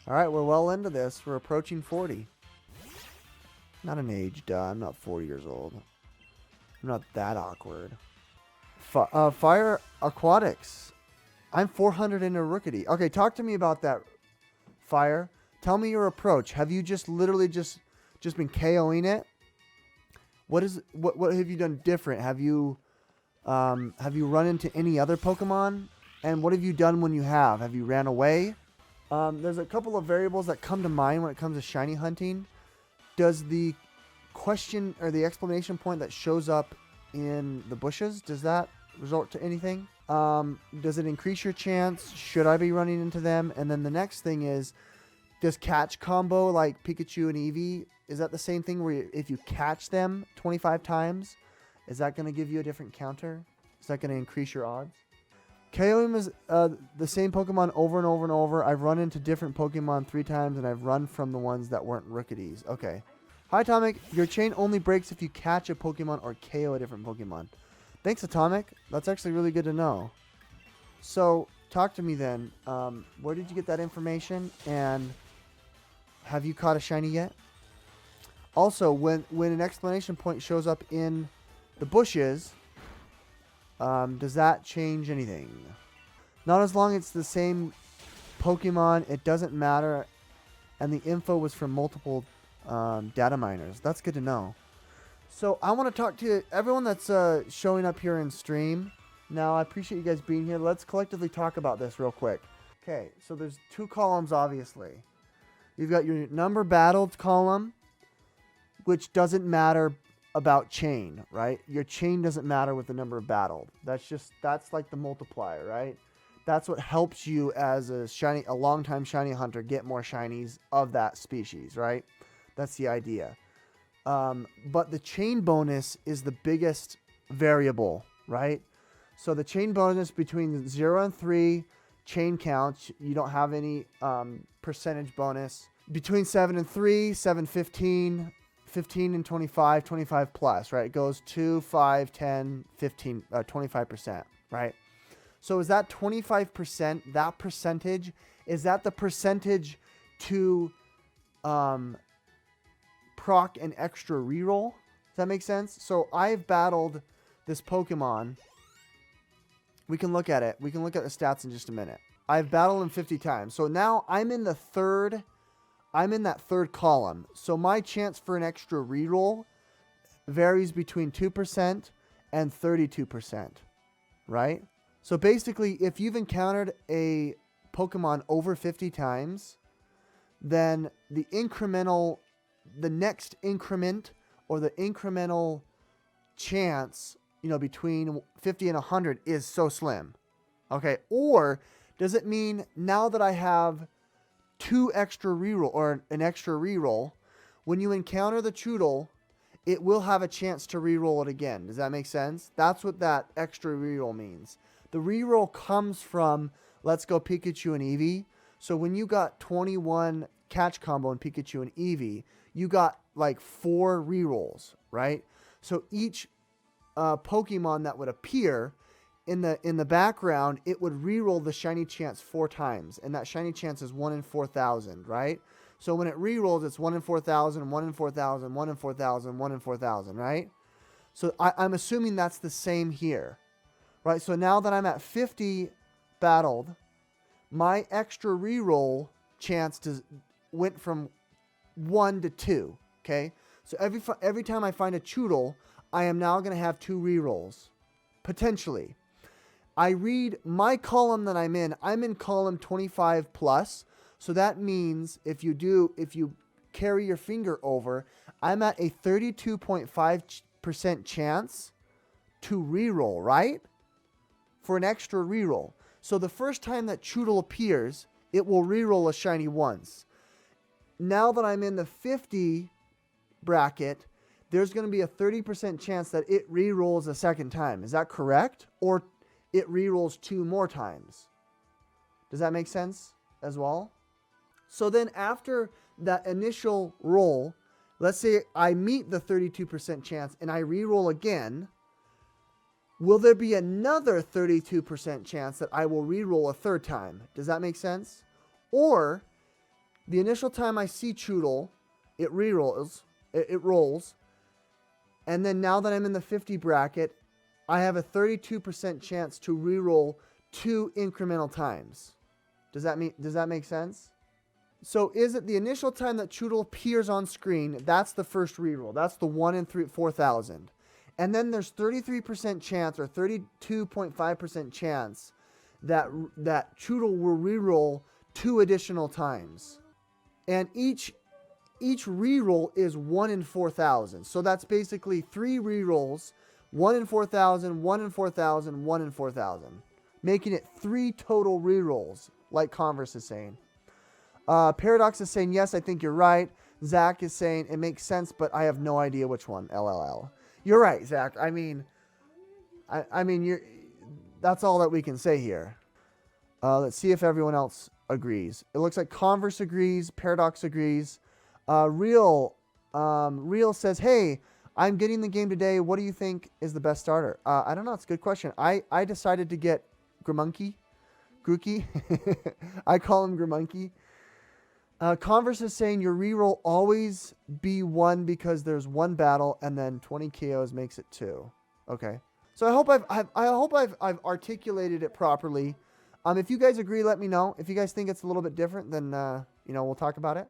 All right, we're well into this. We're approaching 40. Not an age, duh. I'm not 40 years old. I'm not that awkward. Fire Aquatics. I'm 400 into Rookity. Okay, talk to me about that, Fire. Tell me your approach. Have you just literally just been KOing it? What have you done different? Have you run into any other Pokemon? And what have you done when you have? Have you ran away? There's a couple of variables that come to mind when it comes to shiny hunting. Does the question or the exclamation point that shows up in the bushes, does that result to anything? Does it increase your chance? Should I be running into them? And then the next thing is, does catch combo like Pikachu and Eevee, is that the same thing where if you catch them 25 times, is that going to give you a different counter? Is that going to increase your odds? KOing is the same Pokemon over and over and over. I've run into different Pokemon 3 times, and I've run from the ones that weren't Rookities. Okay. Hi, Atomic. Your chain only breaks if you catch a Pokemon or KO a different Pokemon. Thanks, Atomic. That's actually really good to know. So, talk to me then. Where did you get that information? And have you caught a shiny yet? Also, when an exclamation point shows up in the bushes, does that change anything? Not as long as it's the same Pokemon. It doesn't matter. And the info was from multiple data miners. That's good to know. So I want to talk to everyone that's showing up here in stream. Now, I appreciate you guys being here. Let's collectively talk about this real quick. Okay, so there's 2 columns, obviously. You've got your number battled column, which doesn't matter about chain, right? Your chain doesn't matter with the number of battled. That's like the multiplier, right? That's what helps you as a long-time shiny hunter get more shinies of that species, right? That's the idea. But the chain bonus is the biggest variable, right? So the chain bonus between 0 and 3 chain counts, you don't have any percentage bonus. Between 7 and 3, 7, 15, 15 and 25, 25 plus, right? It goes 2, 5, 10, 15, 25%, right? So is that 25%, that percentage, is that the percentage to proc an extra reroll? Does that make sense? So I've battled this Pokemon. We can look at it. We can look at the stats in just a minute. I've battled him 50 times. So now I'm in that third column. So my chance for an extra reroll varies between 2% and 32%, right? So basically, if you've encountered a Pokemon over 50 times, then the next increment or the incremental chance, between 50 and 100 is so slim. Okay. Or does it mean now that I have 2 extra reroll or an extra reroll, when you encounter the Choodle, it will have a chance to reroll it again? Does that make sense? That's what that extra reroll means. The reroll comes from, let's go Pikachu and Eevee. So when you got 21 catch combo in Pikachu and Eevee, you got like 4 rerolls, right? So each Pokemon that would appear in the background, it would reroll the shiny chance 4 times, and that shiny chance is 1 in 4,000, right? So when it rerolls, it's 1 in 4,000, 1 in 4,000, 1 in 4,000, 1 in 4,000, right? So I'm assuming that's the same here, right? So now that I'm at 50 battled, my extra reroll chance went from 1 to 2, okay? So every time I find a Choodle, I am now going to have 2 rerolls, potentially. I read my column that I'm in column 25 plus. So that means if you carry your finger over, I'm at a 32.5% chance to reroll, right? For an extra reroll. So the first time that Choodle appears, it will reroll a shiny once. Now that I'm in the 50 bracket, there's going to be a 30% chance that it rerolls a second time. Is that correct? Or it rerolls 2 more times. Does that make sense as well? So then after that initial roll, let's say I meet the 32% chance and I reroll again, will there be another 32% chance that I will reroll a third time? Does that make sense? Or The initial time I see Choodle, it rerolls. It rolls. And then now that I'm in the 50 bracket, I have a 32% chance to reroll 2 incremental times. Does that make sense? So is it the initial time that Choodle appears on screen? That's the first reroll. That's the 1 in 4,000. And then there's 33% chance or 32.5% chance that Choodle will reroll 2 additional times. And each reroll is 1 in 4,000. So that's basically 3 rerolls, 1 in 4,000, 1 in 4,000, 1 in 4,000. Making it 3 total rerolls, like Converse is saying. Paradox is saying, yes, I think you're right. Zach is saying, it makes sense, but I have no idea which one. LLL. You're right, Zach. I mean, that's all that we can say here. Let's see if everyone else agrees. It looks like Converse agrees. Paradox agrees. Real says, hey, I'm getting the game today. What do you think is the best starter? I don't know. It's a good question. I decided to get Grookey. I call him Grookey. Converse is saying your reroll always be 1 because there's 1 battle and then 20 KOs makes it 2. Okay. So I hope I've articulated it properly. If you guys agree, let me know. If you guys think it's a little bit different, then we'll talk about it.